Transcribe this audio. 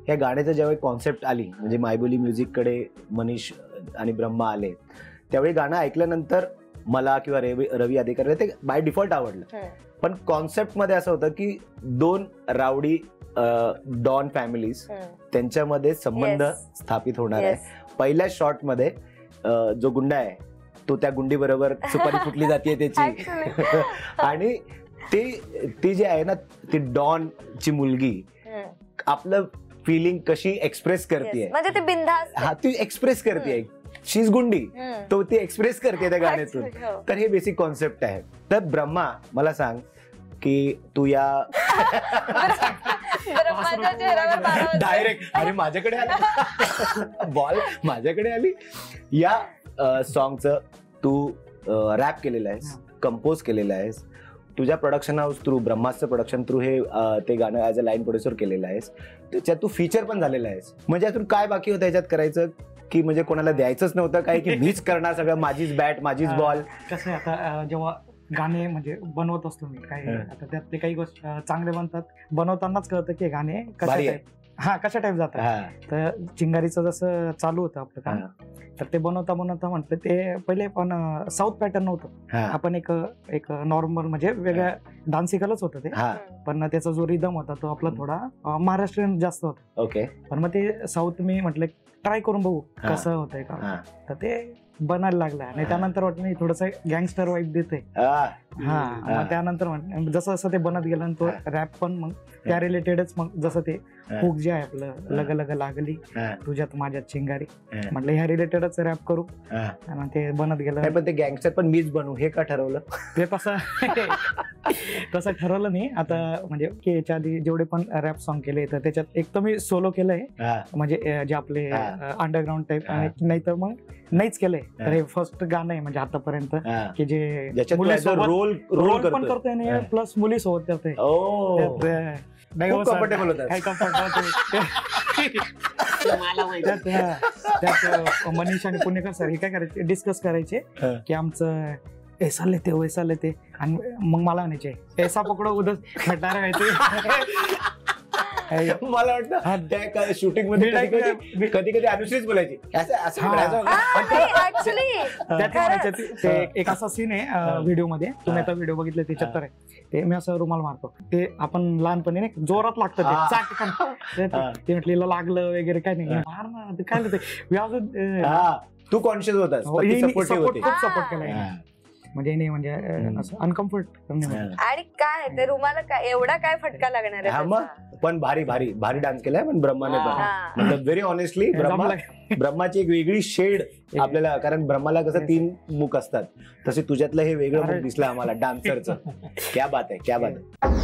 ह्या गाण्याचं ज्यावेळी कॉन्सेप्ट आली, म्हणजे मायबोली म्युझिक कडे मनीष आणि ब्रह्मा आले, त्यावेळी गाणं ऐकल्यानंतर मला किंवा रवी आदेकर ते बाय डिफॉल्ट आवडलं. पण कॉन्सेप्ट मध्ये असं होतं की 2 रावडी डॉन फॅमिलीज त्यांच्यामध्ये संबंध स्थापित होणार आहे. पहिल्या शॉट मध्ये जो गुंडा आहे तो त्या गुंडी बरोबर सुपारी फुटली जाते त्याची आणि ती जी आहे ना ती डॉन ची मुलगी आपलं फिलिंग कशी एक्सप्रेस करते, म्हणजे ते बिनधास्त, हा ती एक्सप्रेस करते, शी इज गुंडी, तो ती एक्सप्रेस करते त्या गाण्यातून. तर हे बेसिक कॉन्सेप्ट आहे. तर ब्रह्मा मला सांग की तू या डायरेक्ट अरे माझ्याकडे आली बॉल माझ्याकडे आली या सॉंगचं तू रॅप केलेलं आहेस, कंपोज केलेलं आहेस, तुझ्या प्रोडक्शन हाऊस थ्रू ब्रह्मास्त्र प्रोडक्शन थ्रू हे ते गाणं ॲज अ लाईन प्रोड्युसर केलेलं आहेस. त्याच्यात तू फीचर पण झालेला आहेस. म्हणजे यातून काय बाकी होतं याच्यात करायचं की म्हणजे कोणाला द्यायचंच नव्हतं काय की मीच करणार सगळं, माझीच बॅट माझीच बॉल? कसं आहे आता जेव्हा गाणे म्हणजे बनवत असतो मी काही आता त्यातले काही गोष्टी चांगले बनतात, बनवतानाच कळतं की गाणे कशा टाईप जातात. तर चिंगारीचं जसं चालू होतं आपलं काम, तर ते बनवता म्हटलं ते पहिले पण साऊथ पॅटर्न नव्हतं, आपण एक नॉर्मल म्हणजे वेगळ्या डान्सिकलच होतं ते, पण त्याचा जो रिदम होता तो आपला थोडा महाराष्ट्रीयन जास्त होता. ओके. पण मग ते साऊथ मी म्हटलं ट्राय करून बघू कसं होतंय का, तर ते बनायला लागलं आणि त्यानंतर वाटलं नाही थोडस गँगस्टर वाईब देते. मग त्यानंतर जसं जसं ते बनत गेलं तो रॅप पण मग त्या रिलेटेडच, मग जसं ते हुक जे आहे आपलं लग लग लागली तुझ्यात माझ्यात चिंगारी, म्हटलं ह्या रिलेटेडच रॅप करू आणि ते बनत गेलं. पण ते गँगस्टर पण मीच बनवू हे का ठरवलं? ते तसं ठरवलं नाही. आता म्हणजे की याच्या आधी जेवढे पण रॅप सॉन्ग केले तर त्याच्यात एक तर मी सोलो केलंय, म्हणजे जे आपले अंडरग्राऊंड टाईप, नाही तर मग नाहीच केलंय. तर हे फर्स्ट गाणं आहे म्हणजे आतापर्यंत की जे रोल पण करतोय आणि प्लस मुली सोबत करतोय. कम्फर्टेबल होतं. त्यात मनीष आणि पुणेकर सर हे काय करायचे, डिस्कस करायचे की आमचं ऐसा लेते वैसा लेते, आणि मग मला म्हणायचे ऐसा पकडो उदर खटारा व्हायचे. मला वाटतं त्या शूटिंग मध्ये कधी कधी अनुश्रीच बोलायची एक असा सीन आहे व्हिडिओ मध्ये, तुम्ही आता व्हिडिओ बघितले त्याच्यात तर ते मी असं रुमाल मारतो, ते आपण लहानपणी नाही जोरात लागतं ते म्हटलेलं लागलं वगैरे काय नाही, मार ना ते काय व्याज तू कॉन्शियस होतास, खूप सपोर्ट केला म्हणजे नाही म्हणजे असं अनकम्फर्ट. आणि काय ते रुमाला काय एवढा काय फटका लागणार आहे? पण भारी भारी भारी डान्स केलाय पण ब्रह्माने पण, मतलब व्हेरी ऑनेस्टली ब्रह्माची एक वेगळी शेड आपल्याला, कारण ब्रह्माला कसं 3 मुख असतात तसे तुझ्यातलं हे वेगळं मुख दिसलं आम्हाला डान्सरचं. क्या बात आहे, क्या बात आहे.